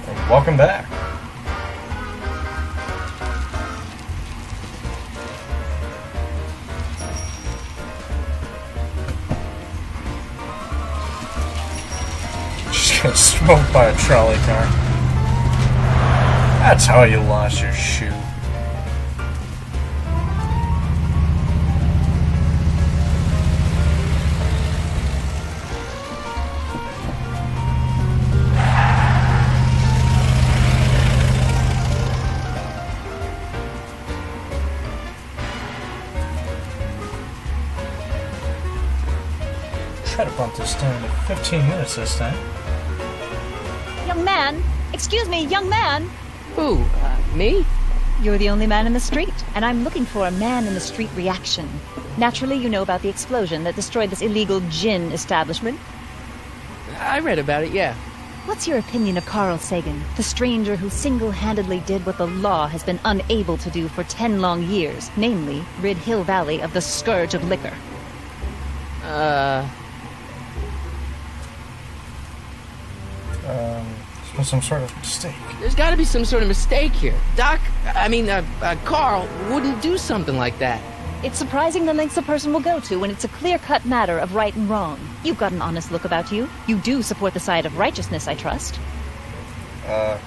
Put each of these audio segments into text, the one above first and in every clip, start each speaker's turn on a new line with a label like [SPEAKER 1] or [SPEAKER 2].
[SPEAKER 1] Welcome back. Just got smoked by a trolley car. That's how you lost your shoe. Try to bump this down to 15 minutes this time.
[SPEAKER 2] Young man! Excuse me, young man!
[SPEAKER 3] Who? Me?
[SPEAKER 2] You're the only man in the street, and I'm looking for a man-in-the-street reaction. Naturally, you know about the explosion that destroyed this illegal gin establishment.
[SPEAKER 3] I read about it, yeah.
[SPEAKER 2] What's your opinion of Carl Sagan, the stranger who single-handedly did what the law has been unable to do for 10 long years, namely, rid Hill Valley of the scourge of liquor?
[SPEAKER 1] It's been some sort of mistake.
[SPEAKER 3] There's gotta be some sort of mistake here. Carl wouldn't do something like that.
[SPEAKER 2] It's surprising the lengths a person will go to when it's a clear-cut matter of right and wrong. You've got an honest look about you. You do support the side of righteousness, I trust.
[SPEAKER 1] I'm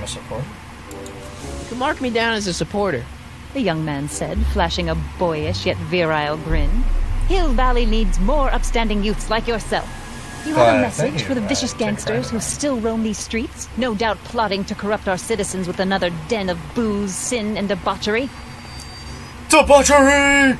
[SPEAKER 1] a supporter.
[SPEAKER 3] You can mark me down as a supporter.
[SPEAKER 2] The young man said, flashing a boyish yet virile grin. Hill Valley needs more upstanding youths like yourself. You have a message for the vicious gangsters who still roam these streets, no doubt plotting to corrupt our citizens with another den of booze, sin, and debauchery?
[SPEAKER 1] Debauchery!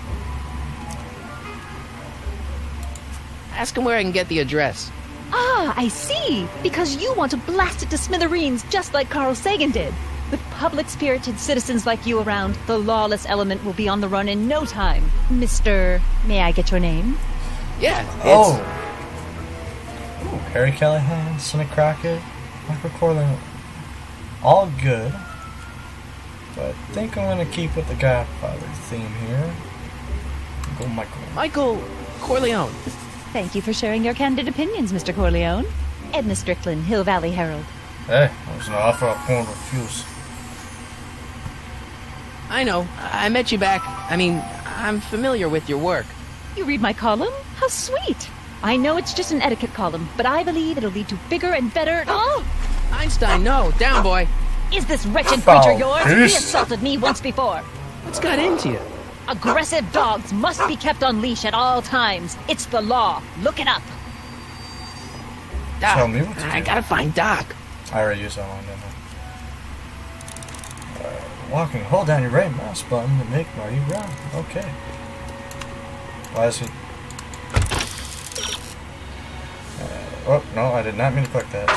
[SPEAKER 3] Ask him where I can get the address.
[SPEAKER 2] Ah, I see! Because you want to blast it to smithereens just like Carl Sagan did. With public-spirited citizens like you around, the lawless element will be on the run in no time. Mr. May I get your name?
[SPEAKER 3] Yeah, it's...
[SPEAKER 1] Ooh, Harry Callahan, Sonny Crockett, Michael Corleone. All good. But I think I'm gonna keep with the Godfather theme here. Go Michael.
[SPEAKER 3] Michael Corleone.
[SPEAKER 2] Thank you for sharing your candid opinions, Mr. Corleone. Edna Strickland, Hill Valley Herald.
[SPEAKER 1] Hey, I was an offer I won't refuse.
[SPEAKER 3] I know. I met you back. I'm familiar with your work.
[SPEAKER 2] You read my column? How sweet! I know it's just an etiquette column, but I believe it'll lead to bigger and better... Oh!
[SPEAKER 3] Einstein, no. Down, boy.
[SPEAKER 2] Is this wretched creature yours? He
[SPEAKER 1] peace.
[SPEAKER 2] assaulted me once before.
[SPEAKER 3] What's got into you?
[SPEAKER 2] Aggressive dogs must be kept on leash at all times. It's the law. Look it up.
[SPEAKER 3] Doc.
[SPEAKER 1] Tell me what to
[SPEAKER 3] I
[SPEAKER 1] do.
[SPEAKER 3] gotta find Doc.
[SPEAKER 1] I already used that one, didn't I? Walking, hold down your right mouse button to make Marty run. Okay. Why is he... oh, no, I did not mean to click that.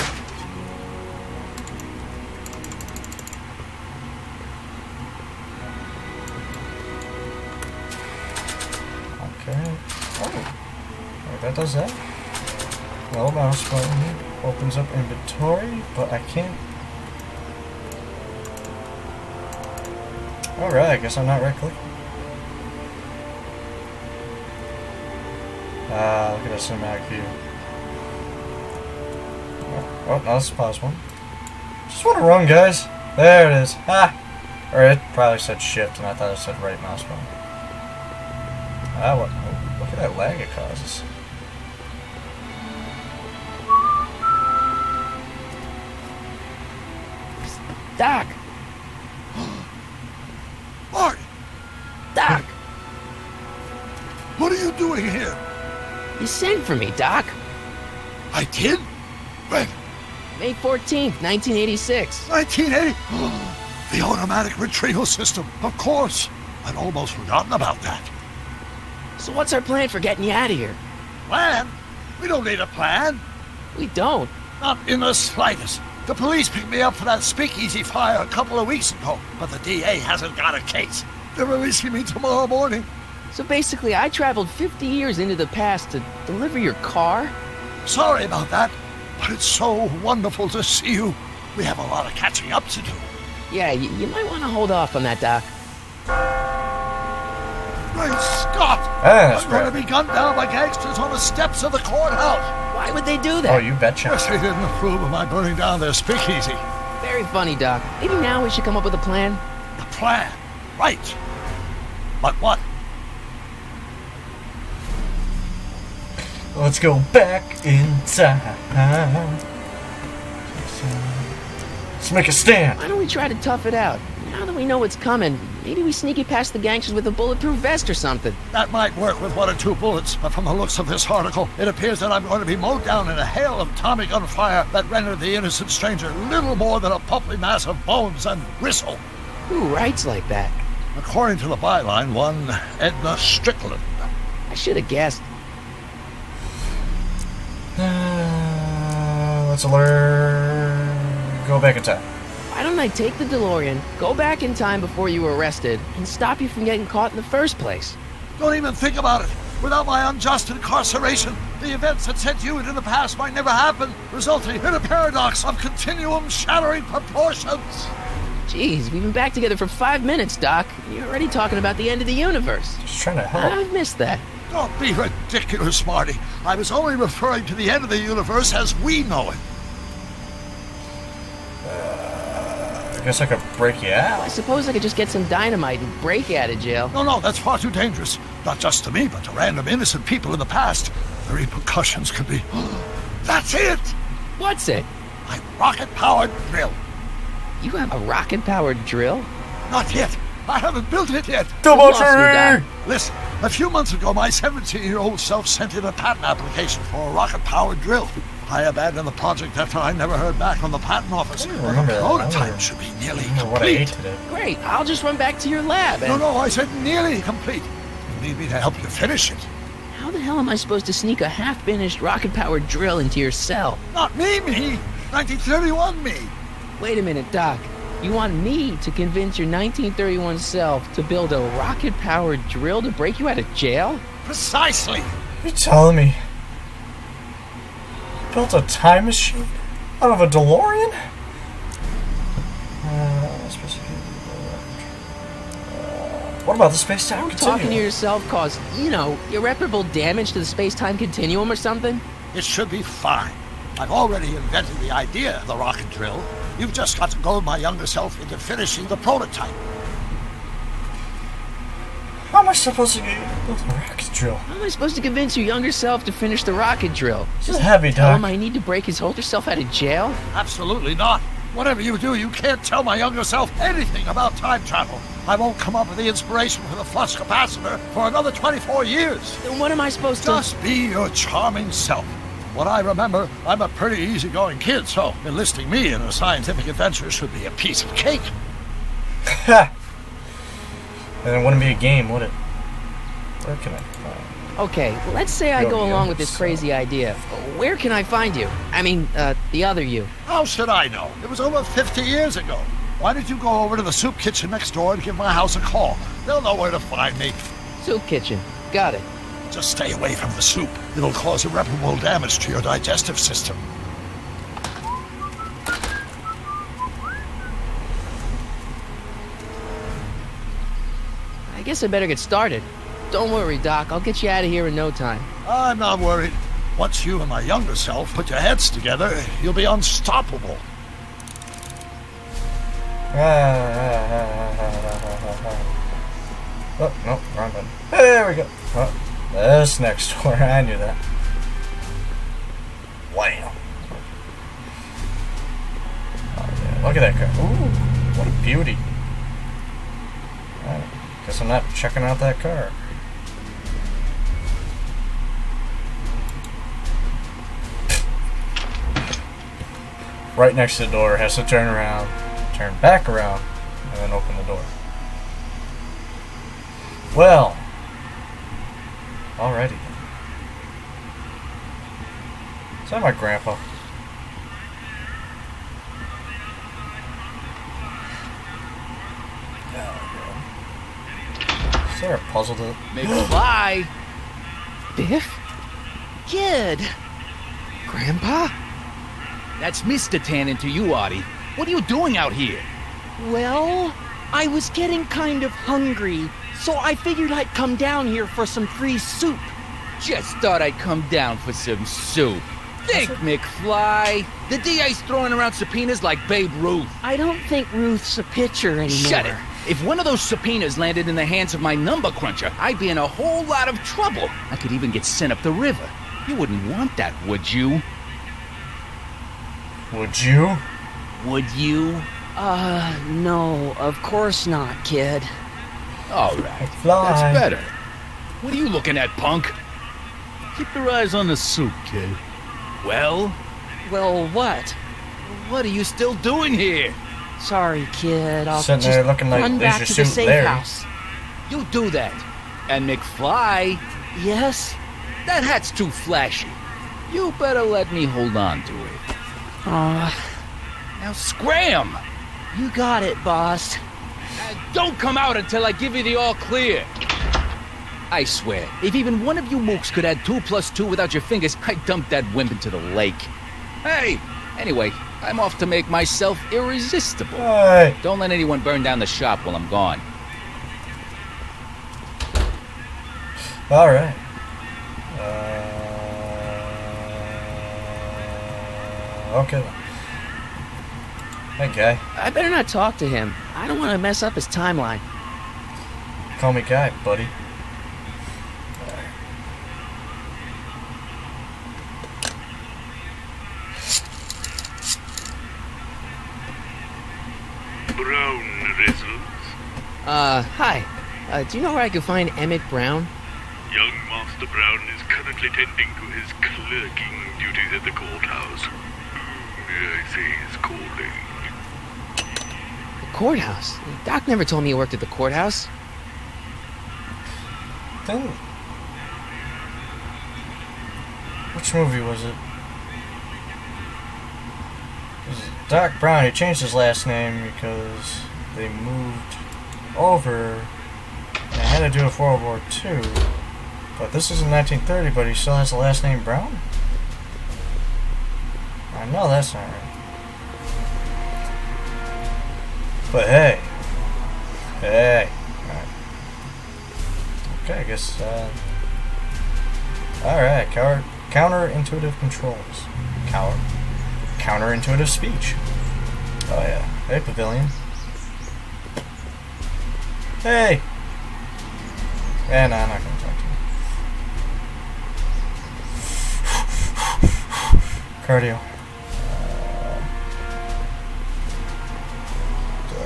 [SPEAKER 1] Okay. Oh. Wait, that does that? No mouse button. Opens up inventory, but I can't... Alright, I guess I'm not right-clicking. Look at that cinematic view. Oh, no, let's pause one. Just want to run, guys. There it is. Ha! Or it probably said shift, and I thought it said right mouse button. What? Oh, look at that lag it causes.
[SPEAKER 3] Doc.
[SPEAKER 4] Marty,
[SPEAKER 3] Doc.
[SPEAKER 4] what are you doing here?
[SPEAKER 3] You sent for me, Doc.
[SPEAKER 4] I did? When?
[SPEAKER 3] May 14th, 1986.
[SPEAKER 4] 1980? The automatic retrieval system, of course. I'd almost forgotten about that.
[SPEAKER 3] So what's our plan for getting you out of here?
[SPEAKER 4] Plan? We don't need a plan.
[SPEAKER 3] We don't.
[SPEAKER 4] Not in the slightest. The police picked me up for that speakeasy fire a couple of weeks ago, but the DA hasn't got a case. They're releasing me tomorrow morning.
[SPEAKER 3] So basically, I traveled 50 years into the past to deliver your car?
[SPEAKER 4] Sorry about that, but it's so wonderful to see you. We have a lot of catching up to do.
[SPEAKER 3] Yeah, you might want to hold off on that, Doc.
[SPEAKER 4] Great Scott!
[SPEAKER 1] That's
[SPEAKER 4] I'm going to
[SPEAKER 1] great.
[SPEAKER 4] be gunned down by gangsters on the steps of the courthouse.
[SPEAKER 3] Why would they do that?
[SPEAKER 1] Oh, you betcha.
[SPEAKER 4] Yes, they didn't approve of my burning down their speakeasy.
[SPEAKER 3] Very funny, Doc. Maybe now we should come up with a plan.
[SPEAKER 4] The plan. Right. But what?
[SPEAKER 1] Let's go back in time. Let's make a stand.
[SPEAKER 3] Why don't we try to tough it out? Now that we know what's coming, maybe we sneak it past the gangsters with a bulletproof vest or something.
[SPEAKER 4] That might work with 1 or 2 bullets, but from the looks of this article, it appears that I'm going to be mowed down in a hail of Tommy gun fire that rendered the innocent stranger little more than a pulpy mass of bones and gristle.
[SPEAKER 3] Who writes like that?
[SPEAKER 4] According to the byline, one Edna Strickland.
[SPEAKER 3] I should have guessed.
[SPEAKER 1] Let's alert. Go back in time.
[SPEAKER 3] Why don't I take the DeLorean, go back in time before you were arrested, and stop you from getting caught in the first place?
[SPEAKER 4] Don't even think about it. Without my unjust incarceration, the events that sent you into the past might never happen, resulting in a paradox of continuum-shattering proportions.
[SPEAKER 3] Jeez, we've been back together for 5 minutes, Doc. You're already talking about the end of the universe.
[SPEAKER 1] Just trying to help.
[SPEAKER 3] I've missed that.
[SPEAKER 4] Don't be ridiculous, Marty. I was only referring to the end of the universe as we know it.
[SPEAKER 1] I guess I could break you
[SPEAKER 3] I
[SPEAKER 1] out.
[SPEAKER 3] suppose I could just get some dynamite and break you out of jail.
[SPEAKER 4] No, that's far too dangerous. Not just to me, but to random innocent people in the past. The repercussions could be... That's it!
[SPEAKER 3] What's it?
[SPEAKER 4] My rocket-powered drill.
[SPEAKER 3] You have a rocket-powered drill?
[SPEAKER 4] Not yet. I haven't built it yet.
[SPEAKER 1] Double
[SPEAKER 3] lost me, Doc.
[SPEAKER 1] tree!
[SPEAKER 4] Listen, a few months ago, my 17-year-old self sent in a patent application for a rocket-powered drill. I abandoned the project after I never heard back from the patent office.
[SPEAKER 1] I don't
[SPEAKER 4] The
[SPEAKER 1] remember that.
[SPEAKER 4] prototype should be nearly
[SPEAKER 1] I don't know what I ate
[SPEAKER 4] complete.
[SPEAKER 1] today.
[SPEAKER 3] Great, I'll just run back to your lab and...
[SPEAKER 4] No, I said nearly complete. You need me to help you finish it.
[SPEAKER 3] How the hell am I supposed to sneak a half-finished rocket-powered drill into your cell?
[SPEAKER 4] Not me. 1931 me.
[SPEAKER 3] Wait a minute, Doc. You want me to convince your 1931 self to build a rocket-powered drill to break you out of jail?
[SPEAKER 4] Precisely.
[SPEAKER 1] You're telling me you built a time machine out of a DeLorean? What about the space-time
[SPEAKER 3] Don't
[SPEAKER 1] continuum?
[SPEAKER 3] talking to yourself cause, irreparable damage to the space-time continuum or something?
[SPEAKER 4] It should be fine. I've already invented the idea of the rocket drill. You've just got to goad my younger self into finishing the prototype.
[SPEAKER 1] How am I supposed to build a rocket drill?
[SPEAKER 3] How am I supposed to convince your younger self to finish the rocket drill?
[SPEAKER 1] This is heavy,
[SPEAKER 3] Tell
[SPEAKER 1] Doc.
[SPEAKER 3] him I need to break his older self out of jail?
[SPEAKER 4] Absolutely not. Whatever you do, you can't tell my younger self anything about time travel. I won't come up with the inspiration for the flux capacitor for another 24 years.
[SPEAKER 3] Then what am I supposed to...
[SPEAKER 4] Just be your charming self. What I remember, I'm a pretty easygoing kid, so enlisting me in a scientific adventure should be a piece of cake.
[SPEAKER 1] Ha! And it wouldn't be a game, would it? Where can I find?
[SPEAKER 3] Okay, well, let's say I
[SPEAKER 1] Yo,
[SPEAKER 3] go
[SPEAKER 1] yo,
[SPEAKER 3] along with this
[SPEAKER 1] so-
[SPEAKER 3] crazy idea. Where can I find you? I mean, the other you.
[SPEAKER 4] How should I know? It was over 50 years ago. Why don't you go over to the soup kitchen next door and give my house a call? They'll know where to find me.
[SPEAKER 3] Soup kitchen. Got it.
[SPEAKER 4] Just stay away from the soup. It'll cause irreparable damage to your digestive system.
[SPEAKER 3] I guess I better get started. Don't worry, Doc. I'll get you out of here in no time.
[SPEAKER 4] I'm not worried. Once you and my younger self put your heads together, you'll be unstoppable.
[SPEAKER 1] Oh, no, wrong button. There we go. Oh, this next door. I knew that. Wow. Oh, yeah. Look at that car. Ooh, what a beauty. Alright, guess I'm not checking out that car. Right next to the door, has to turn around, turn back around, and then open the door. Well, alrighty then. Is that my grandpa? Is there a puzzle to...
[SPEAKER 3] Bye. Biff? Kid. Grandpa?
[SPEAKER 5] That's Mr. Tannen to you, Artie. What are you doing out here?
[SPEAKER 6] Well, I was getting kind of hungry,
[SPEAKER 3] So I figured I'd come down here for some free soup.
[SPEAKER 5] Just thought I'd come down for some soup. Think, McFly. The DA's throwing around subpoenas like Babe Ruth.
[SPEAKER 3] I don't think Ruth's a pitcher anymore.
[SPEAKER 5] Shut it. If one of those subpoenas landed in the hands of my number cruncher, I'd be in a whole lot of trouble. I could even get sent up the river. You wouldn't want that, would you?
[SPEAKER 1] Would you?
[SPEAKER 5] Would you?
[SPEAKER 3] No, of course not, kid.
[SPEAKER 5] All right.
[SPEAKER 1] Fly.
[SPEAKER 5] That's better. What are you looking at, punk?
[SPEAKER 4] Keep your eyes on the soup, kid.
[SPEAKER 5] Well,
[SPEAKER 3] Well, what?
[SPEAKER 5] what are you still doing here?
[SPEAKER 3] Sorry, kid. I'll
[SPEAKER 1] Sitting
[SPEAKER 3] just
[SPEAKER 1] there looking like
[SPEAKER 3] run back
[SPEAKER 1] Leisure
[SPEAKER 3] to the
[SPEAKER 1] Suit
[SPEAKER 3] safe
[SPEAKER 1] Larry.
[SPEAKER 3] house.
[SPEAKER 5] You do that. And McFly,
[SPEAKER 3] Yes?
[SPEAKER 5] that hat's too flashy. You better let me hold on to it. Now scram!
[SPEAKER 3] You got it, boss.
[SPEAKER 5] And don't come out until I give you the all clear. I swear, if even one of you mooks could add 2 plus 2 without your fingers, I'd dump that wimp into the lake. Hey! Anyway, I'm off to make myself irresistible.
[SPEAKER 1] Hey.
[SPEAKER 5] Don't let anyone burn down the shop while I'm gone.
[SPEAKER 1] All right. Okay. then. Hey, guy.
[SPEAKER 3] I better not talk to him. I don't want to mess up his timeline.
[SPEAKER 1] Call me Guy, buddy.
[SPEAKER 6] Brown Rizzles.
[SPEAKER 3] Hi. Do you know where I can find Emmett Brown?
[SPEAKER 6] Young Master Brown is currently tending to his clerking duties at the courthouse. I see he's calling.
[SPEAKER 3] The courthouse? Doc never told me he worked at the courthouse.
[SPEAKER 1] Then, which movie was it? Was it Doc Brown? He changed his last name because they moved over and it had to do with World War II. But this is in 1930, but he still has the last name Brown? I know that's not right. But hey. Hey. Alright. Okay, I guess, alright, counterintuitive controls. Counterintuitive speech. Oh yeah. Hey, Pavilion. Hey! Yeah, no, I'm not gonna talk to you. Cardio. Do I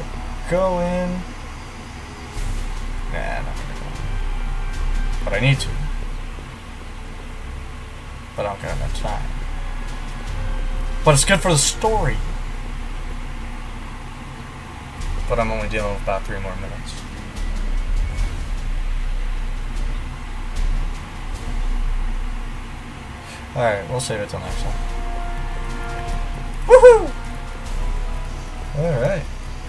[SPEAKER 1] go in? Nah, I'm not gonna go in. But I need to. But I don't got enough time. But it's good for the story. But I'm only dealing with about 3 more minutes. Alright, we'll save it till next time. Woohoo! Alright.